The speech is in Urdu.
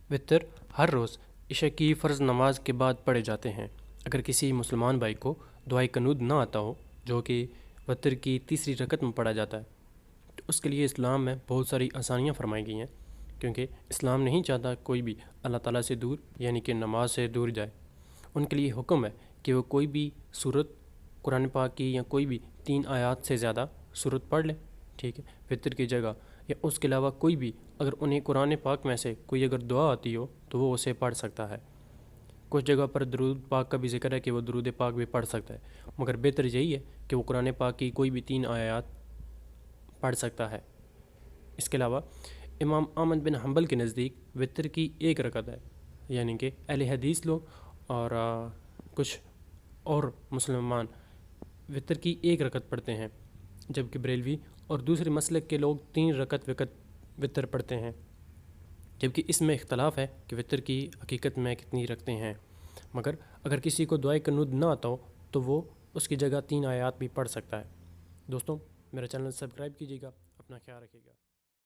وطر ہر روز عشاء کی فرض نماز کے بعد پڑھے جاتے ہیں۔ اگر کسی مسلمان بھائی کو دعائے قنوت نہ آتا ہو، جو کہ وطر کی تیسری رکعت میں پڑھا جاتا ہے، تو اس کے لیے اسلام میں بہت ساری آسانیاں فرمائی گئی ہیں، کیونکہ اسلام نہیں چاہتا کوئی بھی اللہ تعالیٰ سے دور یعنی کہ نماز سے دور جائے۔ ان کے لیے حکم ہے کہ وہ کوئی بھی صورت قرآن پاک کی یا کوئی بھی 3 آیات سے زیادہ صورت پڑھ لیں، ٹھیک ہے، وطر کی جگہ، یا اس کے علاوہ کوئی بھی اگر انہیں قرآن پاک میں سے کوئی اگر دعا آتی ہو تو وہ اسے پڑھ سکتا ہے۔ کچھ جگہ پر درود پاک کا بھی ذکر ہے کہ وہ درود پاک بھی پڑھ سکتا ہے، مگر بہتر یہی ہے کہ وہ قرآن پاک کی کوئی بھی 3 آیات پڑھ سکتا ہے۔ اس کے علاوہ امام احمد بن حنبل کے نزدیک وطر کی 1 رکعت ہے، یعنی کہ اہل حدیث لوگ اور کچھ اور مسلمان وطر کی 1 رکعت پڑھتے ہیں، جبکہ بریلوی اور دوسرے مسلک کے لوگ 3 رکعت وطر پڑھتے ہیں، جبکہ اس میں اختلاف ہے کہ وطر کی حقیقت میں کتنی رکھتے ہیں۔ مگر اگر کسی کو دعائے قنوت نہ آتا ہو تو وہ اس کی جگہ 3 آیات بھی پڑھ سکتا ہے۔ دوستوں، میرا چینل سبسکرائب کیجیے گا، اپنا خیال رکھیے گا۔